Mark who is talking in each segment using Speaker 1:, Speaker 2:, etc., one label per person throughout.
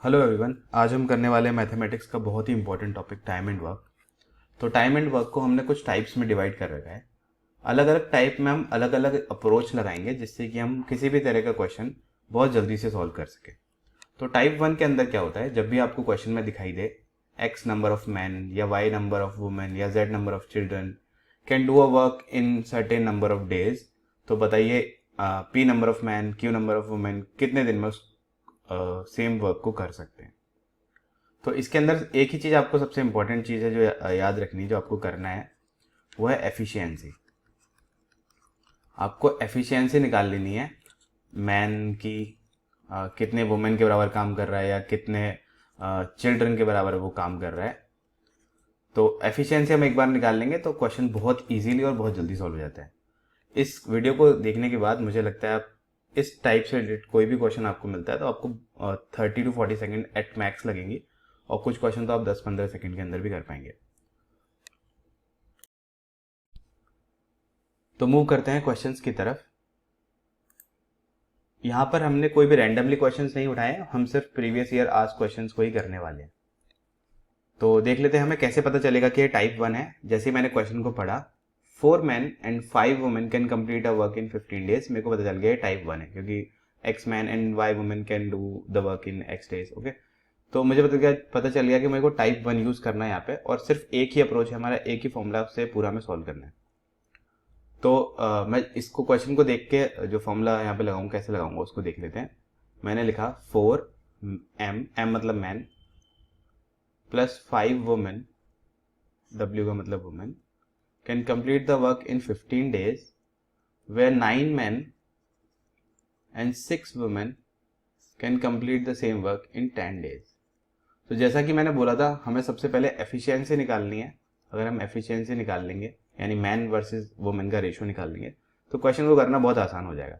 Speaker 1: Hello everyone, आज हम करने वाले हैं मैथमेटिक्स का बहुत ही important topic time and work. तो टाइम एंड वर्क को हमने कुछ टाइप्स में डिवाइड कर रखा है। अलग अलग टाइप में हम अलग अलग अप्रोच लगाएंगे जिससे कि हम किसी भी तरह का क्वेश्चन बहुत जल्दी से सॉल्व कर सकें। तो टाइप वन के अंदर क्या होता है, जब भी आपको क्वेश्चन में दिखाई दे एक्स नंबर ऑफ मैन या वाई नंबर ऑफ वुमेन या Z number of children can do a work in certain number of days, तो बताइए P number of man Q number of women कितने दिन में उस सेम वर्क को कर सकते हैं। तो इसके अंदर एक ही चीज़ आपको सबसे इंपॉर्टेंट चीज़ है जो याद रखनी है, जो आपको करना है वो है एफिशिएंसी। आपको एफिशिएंसी निकाल लेनी है मैन की, कितने वुमेन के बराबर काम कर रहा है या कितने चिल्ड्रन के बराबर वो काम कर रहा है। तो एफिशिएंसी हम एक बार निकाल लेंगे तो क्वेश्चन बहुत इजीली और बहुत जल्दी सॉल्व हो जाता है। इस वीडियो को देखने के बाद मुझे लगता है आप इस टाइप से रिलेटेड कोई भी क्वेश्चन आपको मिलता है तो आपको 30 to 40 सेकेंड एट मैक्स लगेंगी, और कुछ क्वेश्चन तो आप 10-15 सेकेंड के अंदर भी कर पाएंगे। तो मूव करते हैं क्वेश्चंस की तरफ। यहाँ पर हमने कोई भी रैंडमली क्वेश्चंस नहीं उठाए, हम सिर्फ प्रीवियस ईयर आज क्वेश्चंस को ही करने वाले हैं। तो देख लेते हैं हमें कैसे पता चलेगा कि ये टाइप वन है। जैसे ही मैंने क्वेश्चन को पढ़ा, 4 men and 5 women can complete a work in 15 days, मेरे को पता चल गया टाइप वन है क्योंकि X man and Y women can do the work in X days. Okay, तो मुझे पता चल गया कि मेरे को टाइप वन यूज करना है यहाँ पे, और सिर्फ एक ही अप्रोच है हमारा, एक ही फॉर्मूला से पूरा में सॉल्व करना है। तो मैं इसको क्वेश्चन को देख के जो फॉर्मूला यहाँ पे लगाऊंगा कैसे लगाऊंगा उसको देख लेते हैं। मैंने लिखा 4 m मतलब मैन प्लस 5 वुमेन, W का मतलब women, can complete the work in 15 days where 9 men and 6 women can complete the same work in 10 days। तो जैसा कि मैंने बोला था हमें सबसे पहले एफिशिएंसी निकालनी है। अगर हम एफिशिएंसी निकाल लेंगे यानी मैन वर्सेस वुमेन का रेशियो निकाल लेंगे तो क्वेश्चन को करना बहुत आसान हो जाएगा।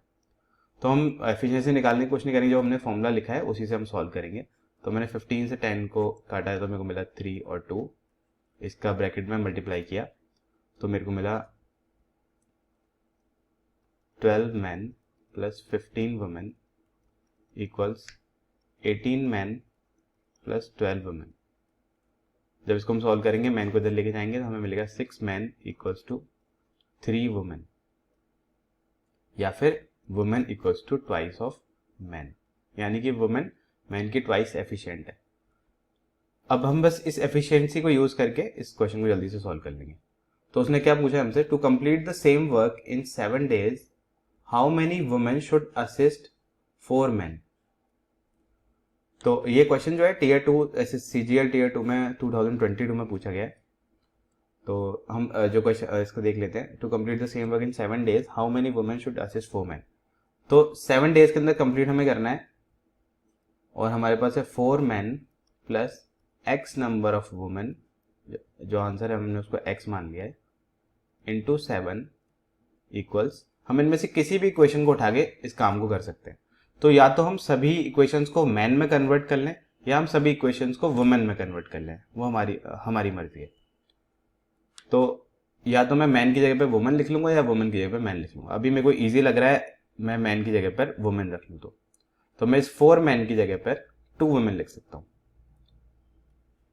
Speaker 1: तो हम एफिशिएंसी निकालने की कोशिश नहीं करेंगे, जो हमने फॉर्मूला लिखा है उसी से हम सॉल्व करेंगे। तो मैंने 15 से 10 को काटा है तो मेरे को मिला 3 और 2, इसका ब्रैकेट में मल्टीप्लाई किया तो मेरे को मिला 12 men plus 15 women equals 18 men plus 12 women. जब इसको हम सॉल्व करेंगे मैन को इधर लेके जाएंगे तो हमें मिलेगा 6 men इक्वल्स टू 3 वुमेन, या फिर women equals to twice of man, यानी कि वुमेन मैन की ट्वाइस एफिशिएंट है। अब हम बस इस एफिशिएंसी को यूज करके इस क्वेश्चन को जल्दी से सॉल्व कर लेंगे। तो उसने क्या पूछा हमसे, to complete the same work in 7 days how many women should assist 4 men। तो ये क्वेश्चन जो है tier two CGL tier two में 2022 में पूछा गया है। तो हम जो क्वेश्चन इसको देख लेते हैं। To complete the same work in 7 days how many women should assist 4 men। तो 7 days के अंदर कंप्लीट हमें करना है, और हमारे पास है 4 men plus x number of women, जो आंसर है हमने उसको x मान लिया है, इंटू 7 इक्वल्स, हम इनमें से किसी भी इक्वेशन को उठा के इस काम को कर सकते हैं। तो या तो हम सभी इक्वेशंस को मैन में कन्वर्ट कर लें या हम सभी इक्वेशंस को वुमेन में कन्वर्ट कर लें, वो हमारी मर्जी है। तो या तो मैं मैन की जगह पे वुमेन लिख लूंगा या वुमेन की जगह पे मैन लिख लूंगा। अभी मेरे को इजी लग रहा है मैं मैन की जगह पर वुमेन रख लूँ, तो मैं इस 4 मैन की जगह पर 2 वुमेन लिख सकता हूँ।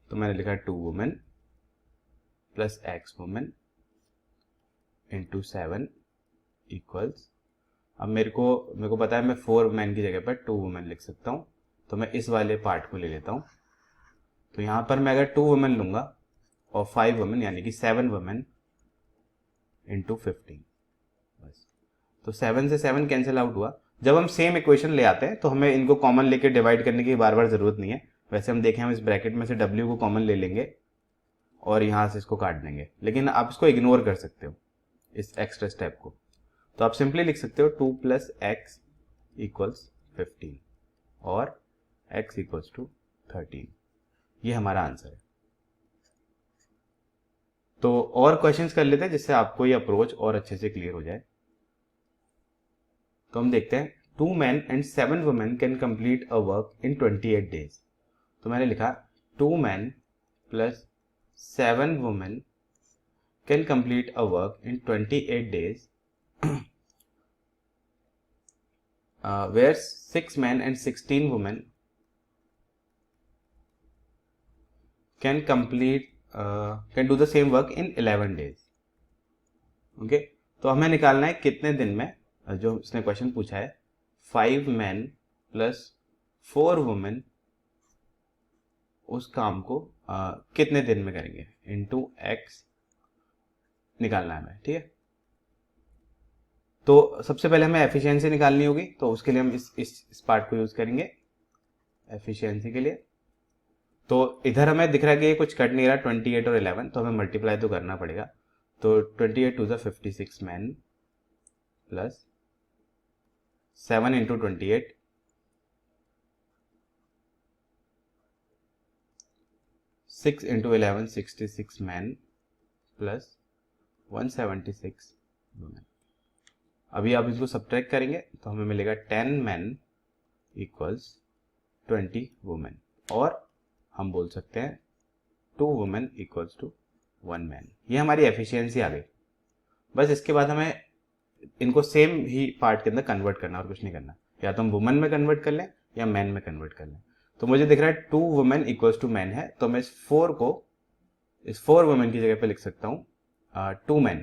Speaker 1: तो मैंने लिखा 2 women plus x women into 7 equals, अब मेरे को पता है मैं 4 मैन की जगह पर 2 वुमेन लिख सकता हूँ, तो मैं इस वाले पार्ट को ले लेता हूँ। तो यहाँ पर मैं अगर 2 वुमेन लूंगा और 5 वुमेन यानी कि 7 वुमेन इंटू 15, बस। तो 7 से 7 कैंसिल आउट हुआ। जब हम सेम इक्वेशन ले आते हैं तो हमें इनको कॉमन लेके डिवाइड करने की बार बार जरूरत नहीं है। वैसे हम देखें हम इस ब्रैकेट में से W को कॉमन ले लेंगे और यहाँ से इसको काट देंगे, लेकिन आप इसको इग्नोर कर सकते हो इस एक्स्ट्रा स्टेप को। तो आप सिंपली लिख सकते हो 2 प्लस एक्स इक्वल्स 15 और x इक्वल्स टू 13। ये हमारा आंसर है। तो और क्वेश्चंस कर लेते हैं जिससे आपको ये अप्रोच और अच्छे से क्लियर हो जाए। तो हम देखते हैं 2 men and 7 women can complete a work in 28 days। तो मैंने लिखा 2 men plus 7 women can complete a work in 28 days where 6 men and 16 women can complete can do the same work in 11 days. Okay, तो हमें निकालना है कितने दिन में, जो इसने क्वेश्चन पूछा है 5 men प्लस 4 women उस काम को कितने दिन में करेंगे इनटू x निकालना है हमें. ठीक है, तो सबसे पहले हमें एफिशिएंसी निकालनी होगी, तो उसके लिए हम इस पार्ट को यूज करेंगे एफिशिएंसी के लिए. तो इधर हमें दिख रहा है कि ये कुछ कट नहीं रहा 28 और 11, तो हमें मल्टीप्लाई तो करना पड़ेगा. तो 28 to the 56 men plus 7 into 28 6 into 11 66 men plus 176 women. अभी आप इसको सब्ट्रैक्ट करेंगे तो हमें मिलेगा 10 men इक्वल्स 20 women, और हम बोल सकते हैं 2 women इक्वल्स टू 1 man. ये हमारी एफिशिएंसी आ गई. बस इसके बाद हमें इनको सेम ही पार्ट के अंदर कन्वर्ट करना और कुछ नहीं करना. या तो हम वुमेन में कन्वर्ट कर लें या मैन में कन्वर्ट कर लें. तो मुझे दिख रहा है 2 women इक्वल्स टू मैन है, तो मैं इस 4 women की जगह पे लिख सकता हूँ 2 men.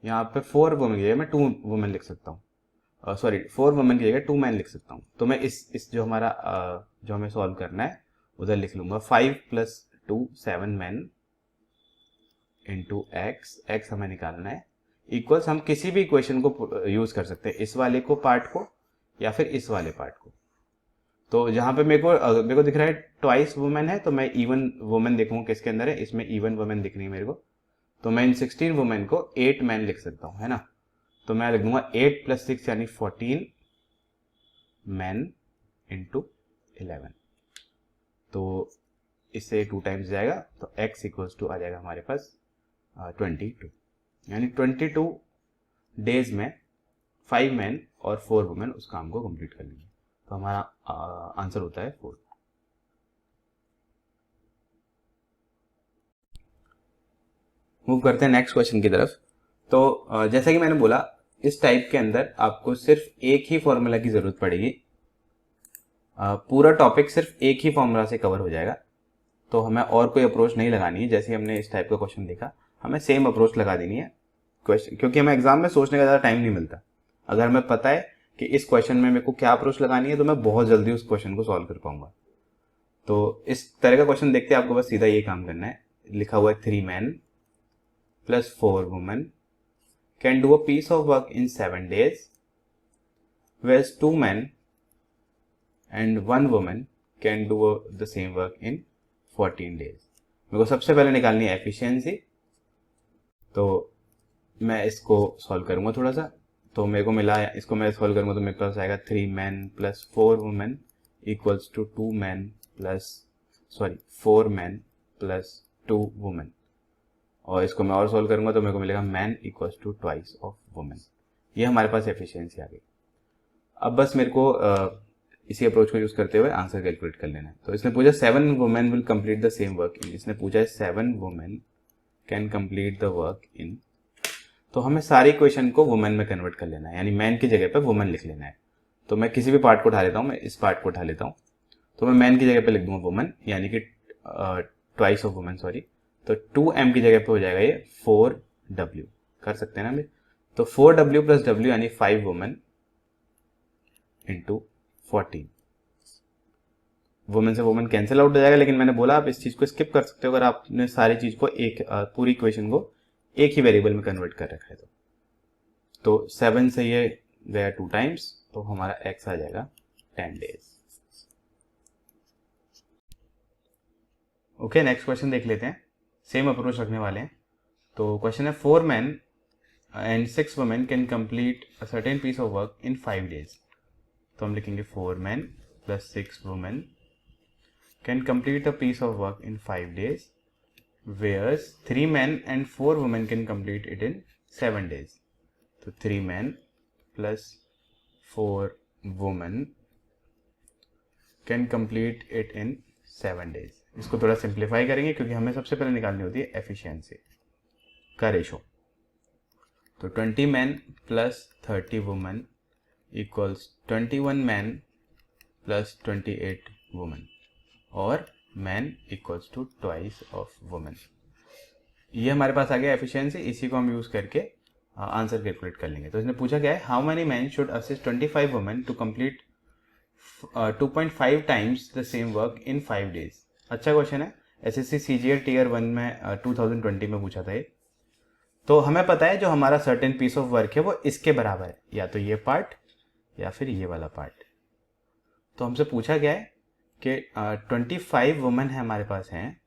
Speaker 1: यहाँ पे 4 women की जगह मैं 2 women लिख सकता हूँ. सॉरी 4 women की जगह 2 men लिख सकता हूँ. तो मैं इस जो हमारा जो हमें सॉल्व करना है उधर लिख लूंगा 5 प्लस 2 7 men इंटू x हमें निकालना है इक्वल्स. हम किसी भी इक्वेशन को यूज कर सकते हैं, इस वाले को पार्ट को या फिर इस वाले पार्ट को. तो जहां पे मेरे को दिख रहा है ट्वाइस वुमेन है, तो मैं इवन वुमेन देखूंगा किसके अंदर है. इसमें इवन वुमेन दिख रही है मेरे को, तो मैं इन 16 वुमेन को 8 men लिख सकता हूं, है ना. तो मैं लिख दूंगा 8 प्लस 6 यानी 14 men इंटू 11. तो इससे 2 टाइम्स जाएगा, तो x इक्वल्स टू आ जाएगा हमारे पास 22. यानी 22 डेज में 5 men और 4 women उस काम को कंप्लीट कर लेंगे. तो हमारा आंसर होता है 4. मूव करते हैं नेक्स्ट क्वेश्चन की तरफ. तो जैसा कि मैंने बोला, इस टाइप के अंदर आपको सिर्फ एक ही फॉर्मूला की जरूरत पड़ेगी. पूरा टॉपिक सिर्फ एक ही फॉर्मूला से कवर हो जाएगा. तो हमें और कोई अप्रोच नहीं लगानी है. जैसे हमने इस टाइप का क्वेश्चन देखा, हमें सेम अप्रोच लगा देनी है क्वेश्चन, क्योंकि हमें एग्जाम में सोचने का ज़्यादा टाइम नहीं मिलता. अगर हमें पता है कि इस क्वेश्चन में मेरे को क्या अप्रोच लगानी है, तो मैं बहुत जल्दी उस क्वेश्चन को सॉल्व कर पाऊंगा. तो इस तरह का क्वेश्चन देखते हैं आपको बस सीधा ये काम करना है. लिखा हुआ है 3 men plus 4 women can do a piece of work in 7 days, whereas 2 men and 1 woman can do the same work in 14 days. मेरे को सबसे पहले निकालनी है एफिशिएंसी. तो मैं इसको सॉल्व करूंगा थोड़ा सा. तो मेरे को मिला, इसको मैं सॉल्व करूंगा तो मेरे पास आएगा 3 men plus 4 women equals to 4 men plus 2 women. और इसको मैं और सॉल्व करूंगा तो मेरे को मिलेगा man equals to twice of women. ये हमारे पास एफिशिएंसी आ गई. अब बस मेरे को इसी अप्रोच को यूज करते हुए आंसर कैलकुलेट कर लेना है. तो इसने पूछा 7 women will complete the same work इन. इसने पूछा है 7 women can complete the work इन. तो हमें सारी इक्वेशन को वुमेन में कन्वर्ट कर लेना है, यानी मैन की जगह पे वुमेन लिख लेना है. तो मैं किसी भी पार्ट को उठा लेता हूँ. मैं इस पार्ट को उठा लेता हूँ, तो मैं मैन की जगह पे लिख दूंगा वुमेन, यानी कि ट्वाइस ऑफ वुमेन. सॉरी, तो 2m की जगह पे हो जाएगा ये 4w. कर सकते हैं ना हम. तो 4w प्लस w यानी 5 women इंटू 14. वुमेन से वुमेन कैंसिल आउट हो जाएगा, लेकिन मैंने बोला आप इस चीज को स्किप कर सकते हो अगर आपने सारी चीज को पूरी इक्वेशन को एक ही वेरिएबल में कन्वर्ट कर रखा है. तो 7 से ये गया 2 टाइम्स, तो हमारा x आ जाएगा 10 days. ओके, नेक्स्ट क्वेश्चन देख लेते हैं. सेम अप्रोच रखने वाले हैं. तो क्वेश्चन है 4 men and 6 women can complete a certain piece of work in 5 days. तो हम लिखेंगे 4 men plus 6 women can complete a piece of work in 5 days, whereas 3 men and 4 women can complete it in 7 days. तो 3 men plus 4 women can complete it in 7 days. इसको थोड़ा simplify करेंगे क्योंकि हमें सबसे पहले निकालनी होती है एफिशिएंसी का रेशो. तो 20 men plus 30 women equals 21 men plus 28 women. और man equals to twice of women. ये हमारे पास आ गया एफिशिएंसी, इसी को हम यूज करके आंसर कैलकुलेट कर लेंगे। तो इसने पूछा क्या है, how many man should assist 25 women to complete 2.5 times the same work in 5 days। अच्छा क्वेश्चन है, एसएससी सीजीएल टीयर 1 में 2020 में पूछा था ये। तो हमें पता है जो हमारा सर्टेन पीस ऑफ वर्क है वो इसके बराबर है, या तो ये पार्ट या फिर ये वाला पार्ट। तो हमसे पूछा गया है कि 25 वुमेन है हमारे पास हैं,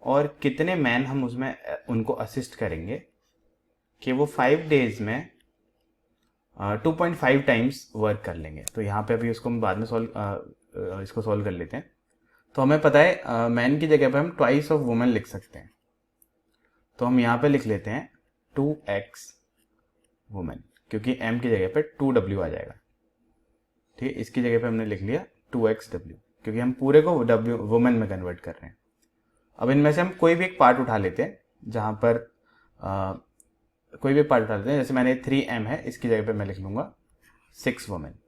Speaker 1: और कितने मैन हम उसमें उनको असिस्ट करेंगे कि वो 5 days में 2.5 टाइम्स वर्क कर लेंगे। तो यहाँ पे अभी उसको हम बाद में इसको सॉल्व कर लेते हैं। तो हमें पता है मैन की जगह पे हम ट्वाइस ऑफ वुमेन लिख सकते हैं। तो हम यहाँ पे लिख लेते हैं 2x वुमेन, क्योंकि m की जगह पे 2w आ जाएगा। ठीक है, इसकी जगह पे हमने लिख लिया 2xw, क्योंकि हम पूरे को w वुमेन में कन्वर्ट कर रहे हैं। अब इनमें से हम कोई भी एक पार्ट उठा लेते हैं, जहाँ पर कोई भी पार्ट उठा लेते हैं। जैसे मैंने 3m है, इसकी जगह पे मैं लिख लूंगा 6 वुमेन।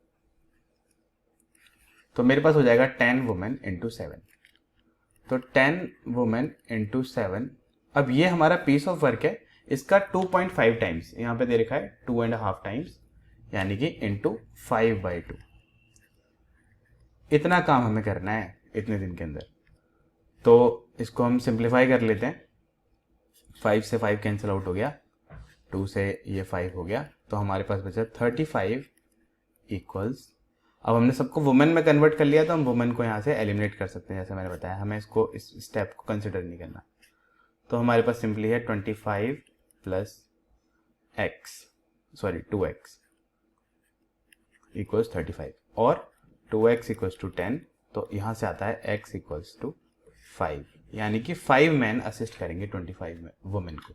Speaker 1: तो मेरे पास हो जाएगा 10 वुमेन इंटू 7। तो 10 वुमेन इंटू 7। अब ये हमारा पीस ऑफ वर्क है, इसका 2.5 टाइम्स यहाँ पे दे रखा है, 2.5 टाइम्स, यानी कि इंटू 5/2। इतना काम हमें करना है इतने दिन के अंदर। तो इसको हम सिंप्लीफाई कर लेते हैं। 5 से 5 कैंसिल आउट हो गया, 2 से ये 5 हो गया, तो हमारे पास बचा 35 इक्वल्स। अब हमने सबको वुमेन में कन्वर्ट कर लिया, तो हम वुमेन को यहाँ से एलिमिनेट कर सकते हैं। जैसे मैंने बताया, हमें इसको इस स्टेप को कंसिडर नहीं करना। तो हमारे पास सिंपली है 25 प्लस x 2x इक्वल्स 35, और 2x इक्वल्स टू 10। तो यहाँ से आता है x इक्वल्स टू 5, यानी कि 5 मैन असिस्ट करेंगे 25 वुमेन को।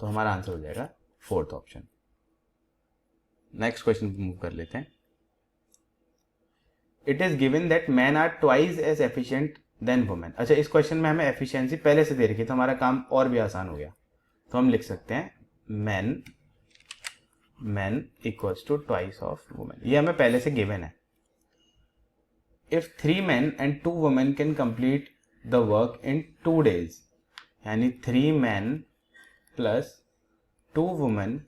Speaker 1: तो हमारा आंसर हो जाएगा 4th option. Next question move कर लेते हैं। It is given that man are twice as efficient than women. अच्छा, इस क्वेश्चन में हमें एफिशिएंसी पहले से दे रखी, तो हमारा काम और भी आसान हो गया। तो हम लिख सकते हैं man equals to twice of women. ये हमें पहले से गिवन है। If 3 men and 2 women can complete the work in 2 days, यानी 3 men plus 2 women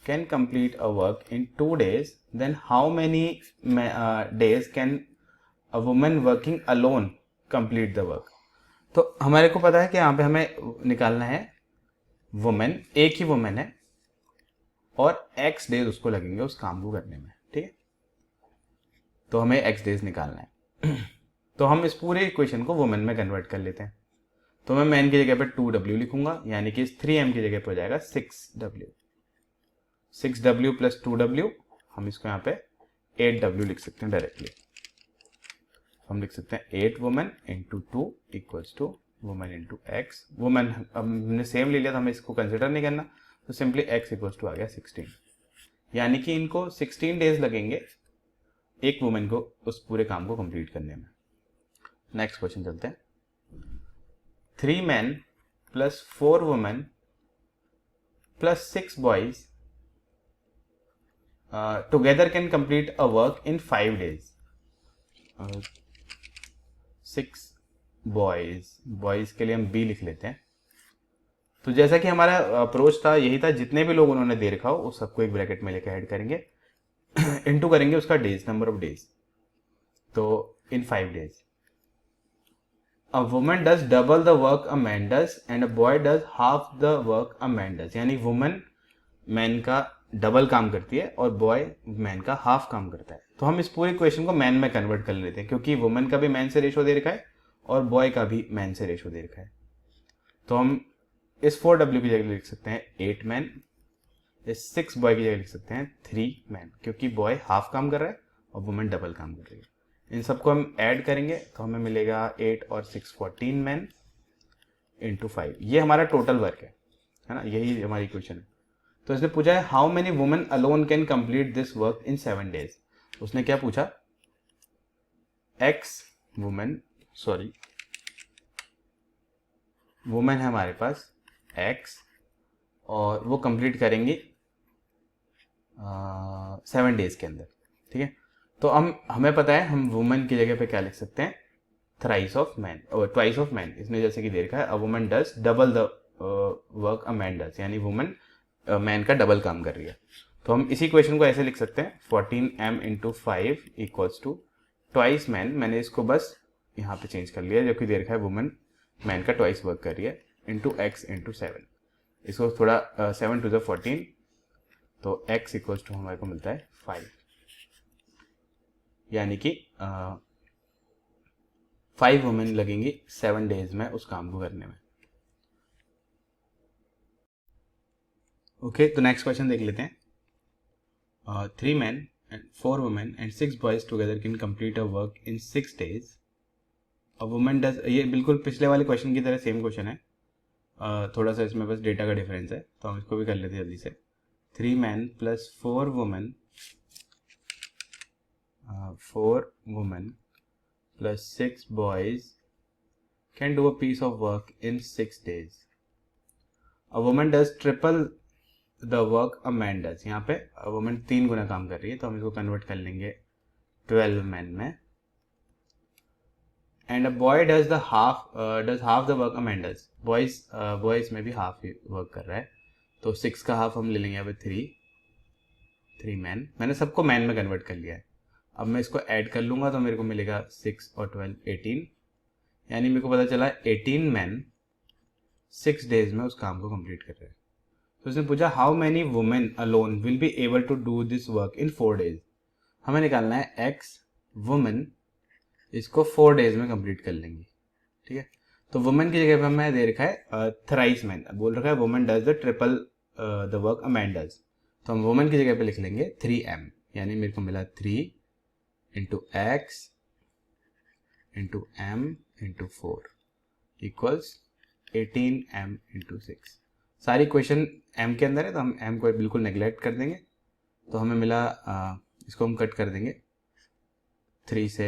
Speaker 1: can complete a work in 2 days, then how many days can a woman working alone complete the work? तो हमारे को पता है कि यहाँ पे हमें निकालना है वुमेन, एक ही वुमेन है, और x डेज उसको लगेंगे उस काम को करने में। ठीक है, तो हमें x डेज निकालना है। तो हम इस पूरे इक्वेशन को वुमेन में कन्वर्ट कर लेते हैं। तो मैं मैन की जगह पे 2w लिखूंगा, यानी कि इस 3m की जगह पे हो जाएगा 6w प्लस 2w। हम इसको यहाँ पे 8w लिख सकते हैं डायरेक्टली। हम लिख सकते हैं 8 women into 2 equals to women into x. Women हमने सेम ले लिया, तो हमें इसको कंसिडर नहीं करना, तो सिंपली x इक्वल्स टू आ गया 16, यानी कि इनको 16 डेज लगेंगे एक वुमेन को उस पूरे काम को कंप्लीट करने में। नेक्स्ट क्वेश्चन चलते हैं। 3 men plus 4 women plus 6 boys together can complete a work in 5 days. 6 boys के लिए हम B लिख लेते हैं। तो जैसा कि हमारा अप्रोच था यही था, जितने भी लोग उन्होंने दे रखा हो उस सबको एक ब्रैकेट में लेकर ऐड करेंगे, इनटू करेंगे उसका डेज, नंबर ऑफ डेज। तो इन 5 days a woman does double the work a man does and a boy does half the work a man does, यानी वुमन मैन का डबल काम करती है और बॉय मैन का हाफ काम करता है। तो हम इस पूरे क्वेश्चन को मैन में कन्वर्ट कर लेते हैं, क्योंकि वुमन का भी मैन से रेशो दे रखा है और बॉय का भी मैन से रेशो दे रखा है। तो हम इस 4w की जगह लिख सकते हैं 8 मैन, इस 6 बॉय की जगह लिख सकते हैं 3 मैन, क्योंकि बॉय हाफ काम कर रहा है और वुमन डबल काम कर रही है। इन सबको हम ऐड करेंगे तो हमें मिलेगा 8 और 6 14 मैन इंटू 5। ये हमारा टोटल वर्क है ना, यही हमारी इक्वेशन है। तो इसने पूछा है how many women alone can complete this work in 7 days। उसने क्या पूछा, वुमेन है हमारे पास x, और वो कंप्लीट करेंगे 7 days के अंदर। ठीक है, तो हमें पता है हम वुमेन की जगह पे क्या लिख सकते हैं, थ्राइस ऑफ मैन और ट्वाइस ऑफ मैन। इसने जैसे कि दे रखा है a woman does double the work a man does, यानी वुमन मैन का डबल काम कर रही है। तो हम इसी क्वेश्चन को ऐसे लिख सकते हैं 14m into 5 equals to twice man. मैंने इसको बस यहाँ पे चेंज कर लिया, जो कि दे रखा है वुमन मैन का ट्वाइस वर्क कर रही है, इंटू x इंटू 7। इसको थोड़ा 7 टू द 14, तो x इक्वल्स टू हमारे को मिलता है 5, यानी कि 5 वुमेन लगेंगी 7 डेज में उस काम को करने में। ओके, तो नेक्स्ट क्वेश्चन देख लेते हैं। 3 men and 4 women and 6 boys together can complete a work in 6 days. A woman does, ये बिल्कुल पिछले वाले क्वेश्चन की तरह सेम क्वेश्चन है, थोड़ा सा इसमें बस डेटा का डिफरेंस है, तो हम इसको भी कर लेते हैं जल्दी से। 3 men plus 4 women, 4 women plus 6 boys can do a piece of work in 6 days. A woman does triple the work a man does. यहाँ पे वुमेन 3 गुना काम कर रही है, तो हम इसको कन्वर्ट कर लेंगे 12 मैन में। And a boy does half the work a man does. Boys में भी हाफ ही वर्क कर रहा है, तो 6 का हाफ हम ले लेंगे यहाँ पे 3 मैन। मैंने सबको मैन में कन्वर्ट कर लिया है। अब मैं इसको ऐड कर लूंगा तो मेरे को मिलेगा 6 और 12 18, यानी मेरे को पता चला 18 मैन 6 डेज में उस काम को कंप्लीट कर रहे हैं। तो उसने पूछा how many women alone will be able to do this work in 4 days. हमें निकालना है x वुमेन, इसको 4 डेज में कंप्लीट कर लेंगे। ठीक है, तो वुमेन की जगह पे हमें दे रखा है थ्राइस मैन, बोल रखा है women does the triple the work a man does, तो हम वुमेन की जगह पे लिख लेंगे 3m, यानी मेरे को मिला 3 into x into m into 4 equals 18m into 6। सारी क्वेश्चन m के अंदर है, तो हम m को बिल्कुल नेग्लेक्ट कर देंगे। तो हमें मिला इसको हम कट कर देंगे 3 से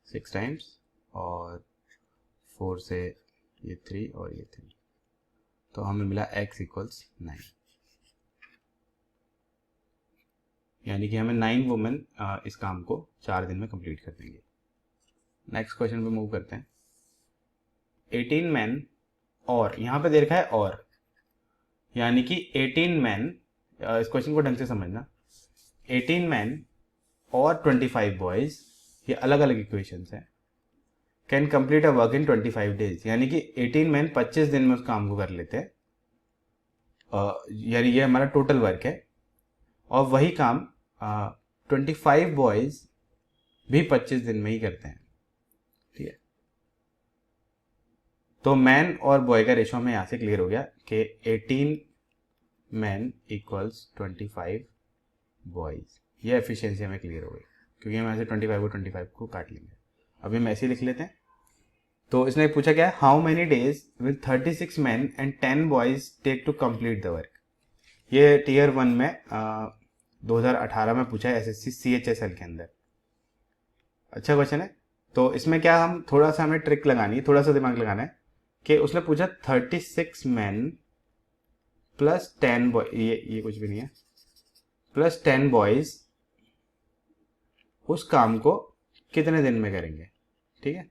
Speaker 1: 6 टाइम्स, और 4 से ये 3 और ये 3, तो हमें मिला x इक्वल्स 9, यानी कि हमें 9 वुमेन इस काम को 4 दिन में कंप्लीट कर देंगे। नेक्स्ट क्वेश्चन पे मूव करते हैं। 18 मैन, और यहाँ पे दे रखा है और, यानी कि 18 मैन, इस क्वेश्चन को ढंग से समझना, 18 मैन और 25 बॉयज, ये अलग अलग इक्वेशंस हैं, can complete a work in 25 days, यानी कि 18 मैन 25 दिन में उस काम को कर लेते हैं, यानी ये हमारा टोटल वर्क है। और वही काम 25 बॉयज भी 25 दिन में ही करते हैं। ठीक है, तो मैन और बॉय का रेशो हमें यहाँ से क्लियर हो गया कि 18 मैन इक्वल्स 25 बॉयज। ये एफिशिएंसी हमें क्लियर हो गई, क्योंकि हम ऐसे 25 को काट लेंगे। अभी हम ऐसे लिख लेते हैं। तो इसने पूछा क्या है, how many days will 36 man and 10 boys take to complete the work. ये टीयर 1 में 2018 में पूछा है SSC CHSL के अंदर। अच्छा क्वेश्चन है। तो इसमें क्या, हम थोड़ा सा हमें ट्रिक लगानी है, थोड़ा सा दिमाग लगाना है कि उसने पूछा 36 मैन प्लस 10 बॉय, ये कुछ भी नहीं है, प्लस 10 बॉयज उस काम को कितने दिन में करेंगे। ठीक है,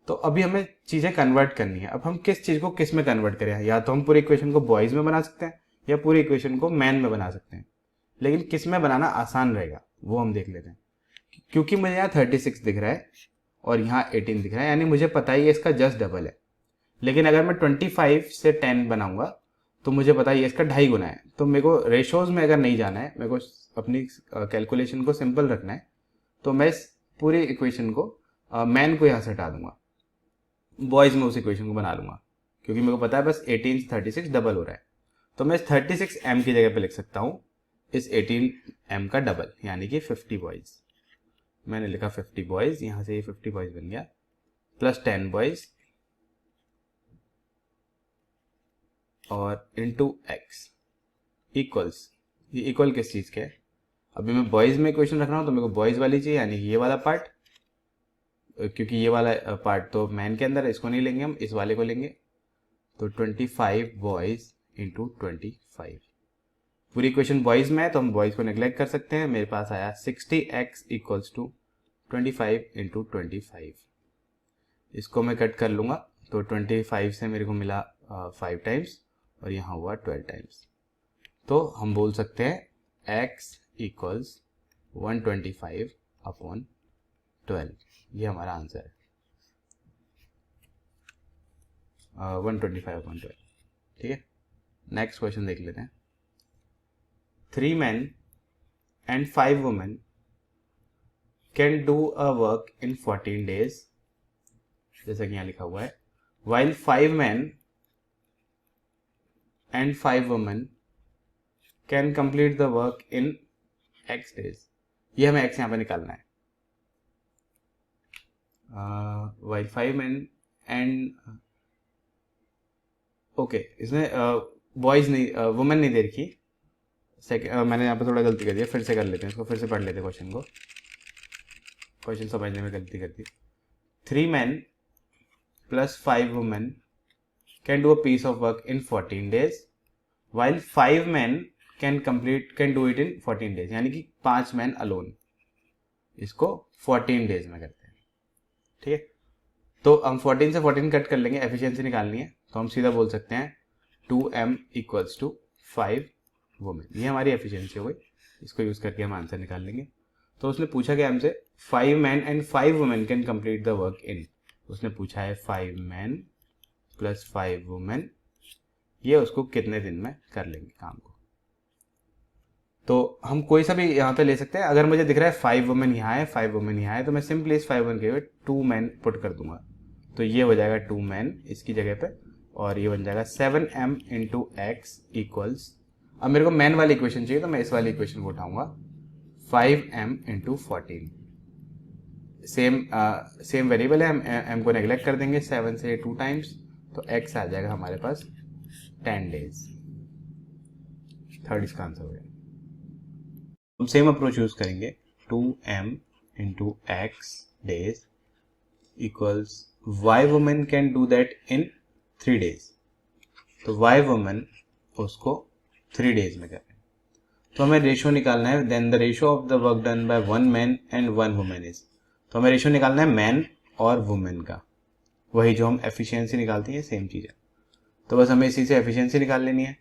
Speaker 1: तो अभी हमें चीजें कन्वर्ट करनी है। अब हम किस चीज को किस में कन्वर्ट करें, या तो हम पूरी इक्वेशन को बॉयज में बना सकते हैं या पूरी इक्वेशन को मैन में बना सकते हैं, लेकिन किस में बनाना आसान रहेगा वो हम देख लेते हैं। क्योंकि मुझे यहाँ 36 दिख रहा है और यहाँ 18 दिख रहा है, यानी मुझे पता ही है इसका जस्ट डबल है। लेकिन अगर मैं 25 से 10 बनाऊंगा तो मुझे पता ही है इसका 2.5 गुना है। तो मेरे को रेशोज में अगर नहीं जाना है, मेरे को अपनी कैलकुलेशन को सिंपल रखना है, तो मैं इस पूरी इक्वेशन को मैन को यहाँ से हटा दूंगा, बॉयज में उस इक्वेशन को बना लूंगा, क्योंकि मेरे को पता है बस 18 से 36 डबल हो रहा है। तो मैं इस 36m की जगह पे लिख सकता हूँ इस 18m का डबल, यानी कि 50 बॉयज। मैंने लिखा 50 बॉयज, यहां से ये 50 बॉयज बन गया, प्लस 10 बॉयज और इंटू x इक्वल्स, ये इक्वल किस चीज के है। अभी मैं बॉयज में इक्वेशन रख रहा हूं, तो मेरे को बॉयज वाली चाहिए, यानी ये वाला पार्ट, क्योंकि ये वाला पार्ट तो मैन के अंदर है, इसको नहीं लेंगे हम, इस वाले को लेंगे। तो 25 बॉयज इंटू 25, पूरी इक्वेशन बॉयज में है तो हम बॉयज को नेग्लेक्ट कर सकते हैं। मेरे पास आया 60x इक्वल्स टू 25 इंटू 25, इसको मैं कट कर लूँगा तो 25 से मेरे को मिला 5 टाइम्स और यहाँ हुआ 12 टाइम्स। तो हम बोल सकते हैं x इक्वल्स 125 अपॉन 12, ये हमारा आंसर है 125 अपॉन 12। ठीक है, नेक्स्ट क्वेश्चन देख लेते हैं। 3 men and 5 women can do a work in 14 days, जैसा कि यहाँ लिखा हुआ है, while 5 men and 5 women can complete the work in x days। ये हमें x यहाँ पे निकालना है। while 5 men and ओके, इसमें बॉयज नहीं, वुमेन नहीं दे रखी। मैंने यहाँ पे थोड़ा गलती कर दिया, फिर से कर लेते हैं इसको, फिर से पढ़ लेते हैं क्वेश्चन को, क्वेश्चन समझने में गलती कर दी। 3 men plus 5 women can do a piece of work in 14 days while 5 men can do it in 14 days, यानी कि 5 men alone इसको 14 days में करते हैं। ठीक है, तो हम 14 से 14 कट कर लेंगे, एफिशिएंसी निकालनी है, तो हम सीधा बोल सकते हैं 2m इक्वल्स टू 5 वुमेन, ये हमारी एफिशिएंसी हो गई। इसको यूज करके हम आंसर निकाल लेंगे। तो उसने पूछा कि हमसे 5 men and 5 women can complete the work इन, उसने पूछा है 5 men प्लस 5 women, ये उसको कितने दिन में कर लेंगे काम को। तो हम कोई सा भी यहाँ पे ले सकते हैं। अगर मुझे दिख रहा है 5 वुमेन यहाँ है, 5 वुमेन यहाँ है, तो मैं सिंपली इस 5 वुमेन के 2 men पुट कर दूंगा, तो ये हो जाएगा 2 men इसकी जगह पे, और ये बन जाएगा 7m इंटू एक्स इक्वल्स, अब मेरे को मैन वाली इक्वेशन चाहिए तो मैं इस वाली इक्वेशन को उठाऊंगा, 5m इंटू 14, सेम वेरिएबल है, हम m को नेग्लेक्ट कर देंगे, 7 से 2 टाइम्स, तो x आ जाएगा हमारे पास 10 डेज। थर्ड इसका आंसर हो गया। हम सेम अप्रोच यूज करेंगे, 2m into x days equals y women can do that in 3 days, तो y वुमेन उसको 3 डेज में करें। तो हमें रेशियो निकालना है, then the ratio of the work done by 1 man and 1 women is, तो हमें रेशियो निकालना है मैन और वुमेन का, वही जो हम एफिशिएंसी निकालते हैं सेम चीज़ है। तो बस हमें इसी से एफिशिएंसी निकाल लेनी है,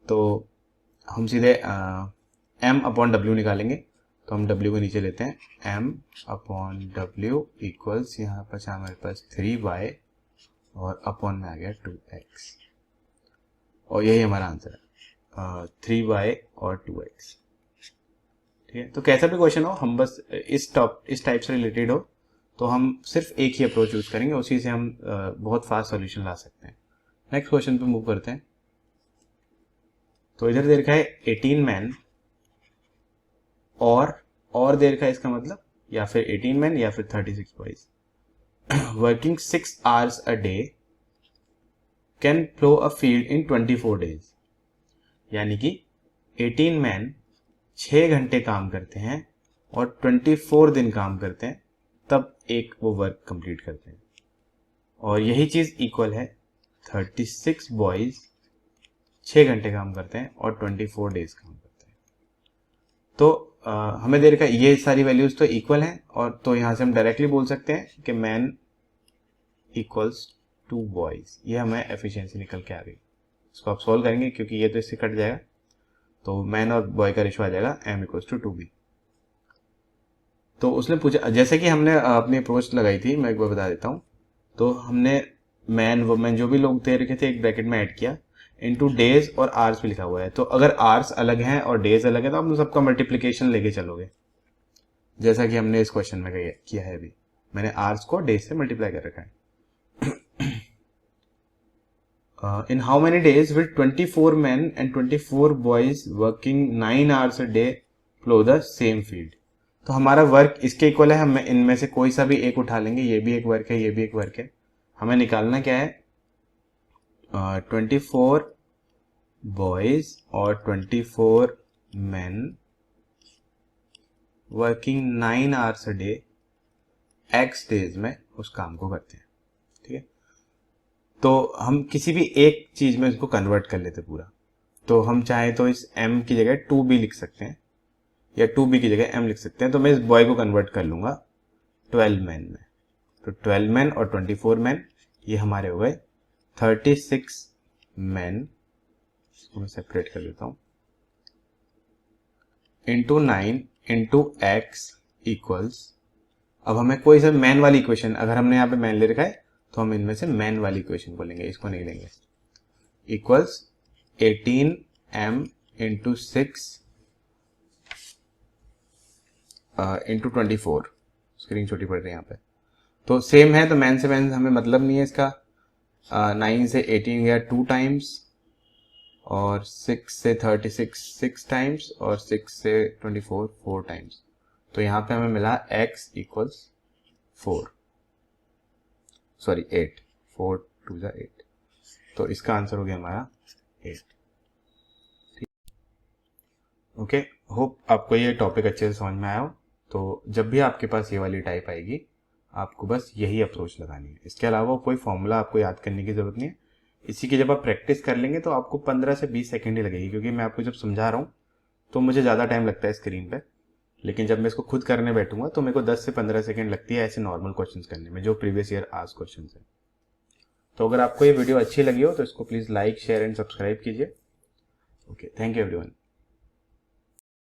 Speaker 1: तो हम सीधे m अपॉन w निकालेंगे, तो हम w को नीचे लेते हैं, m अपॉन w इक्वल्स, यहाँ पर हमारे पास 3y और अपॉन में आ गया 2x, और यही हमारा आंसर है 3y और 2x। ठीक है, तो कैसा भी क्वेश्चन हो, हम बस इस टाइप से रिलेटेड हो तो हम सिर्फ एक ही अप्रोच यूज करेंगे, उसी से हम बहुत फास्ट सॉल्यूशन ला सकते हैं। नेक्स्ट क्वेश्चन पे मूव करते हैं। तो इधर दे रखा है 18 मैन और दे रखा है, इसका मतलब या फिर 18 मैन या फिर 36 boys working 6 hours a day can plough a field in 24 days, यानी कि 18 मैन 6 घंटे काम करते हैं और 24 दिन काम करते हैं, तब एक वो वर्क कंप्लीट करते हैं। और यही चीज इक्वल है 36 बॉयज 6 घंटे काम करते हैं और 24 डेज काम करते हैं। तो हमें दे रखा है ये सारी वैल्यूज तो इक्वल हैं, और तो यहां से हम डायरेक्टली बोल सकते हैं कि मैन इक्वल्स 2 बॉयज, ये हमें एफिशिएंसी निकल के आ गई। इसको आप सॉल्व करेंगे क्योंकि ये तो इससे कट जाएगा, तो मैन और बॉय का रेशियो आ जाएगा m इक्वल्स टू 2b। तो उसने पूछा, जैसे कि हमने अपनी अप्रोच लगाई थी, मैं एक बार बता देता हूँ। तो हमने मैन वुमेन जो भी लोग दे रखे थे एक ब्रैकेट में ऐड किया, इनटू डेज और आवर्स भी लिखा हुआ है। तो अगर आवर्स अलग हैं और डेज अलग है तो आप सबका मल्टीप्लिकेशन लेके चलोगे, जैसा कि हमने इस क्वेश्चन में किया है। अभी मैंने आवर्स को डेज से मल्टीप्लाई कर रखा है। In how many days will 24 men and 24 boys working 9 hours a day plow the same field? तो हमारा वर्क इसके इक्वल है, हम इनमें से कोई सा भी एक उठा लेंगे, ये भी एक वर्क है, ये भी एक वर्क है। हमें निकालना क्या है, 24 बॉयज और 24 men working 9 hours a day x days में उस काम को करते हैं। ठीक है, तो हम किसी भी एक चीज में इसको कन्वर्ट कर लेते पूरा। तो हम चाहे तो इस m की जगह 2b लिख सकते हैं, या 2b की जगह m लिख सकते हैं। तो मैं इस बॉय को कन्वर्ट कर लूंगा 12 मैन में। तो 12 मैन और 24 मैन ये हमारे हो गए 36 मैन। इसको मैं सेपरेट कर देता हूँ। इंटू 9 इंटू एक्स इक्वल्स, अब हमें कोई सा मैन वाली इक्वेशन, अगर हमने यहाँ पे मैन ले रखा है तो हम इनमें से मैन वाली इक्वेशन को लेंगे, इसको नहीं लेंगे। Equals 18m into 6 into 24। Screen छोटी पड़ रही है यहाँ पे, तो सेम है, तो मैन से मैन हमें मतलब नहीं है इसका। 9 से 18 गया 2 टाइम्स, और 6 से 36 6 टाइम्स, और 6 से 24 4 टाइम्स। तो यहाँ पे हमें मिला x इक्वल्स 4, सॉरी 8, 4 2 जा 8। तो इसका आंसर हो गया हमारा 8। ओके, होप आपको ये टॉपिक अच्छे से समझ में आया हो। तो जब भी आपके पास ये वाली टाइप आएगी, आपको बस यही अप्रोच लगानी है। इसके अलावा कोई फॉर्मूला आपको याद करने की ज़रूरत नहीं है। इसी की जब आप प्रैक्टिस कर लेंगे तो आपको 15 से 20 सेकंड ही लगेगी, क्योंकि मैं आपको जब समझा रहा हूँ तो मुझे ज़्यादा टाइम लगता है स्क्रीन पे, लेकिन जब मैं इसको खुद करने बैठूंगा तो मेरे को 10 से 15 सेकंड लगती है ऐसे नॉर्मल क्वेश्चंस करने में, जो प्रीवियस ईयर आस्क्ड क्वेश्चंस है। तो अगर आपको ये वीडियो अच्छी लगी हो तो इसको please like share and subscribe कीजिए। Okay, thank you everyone.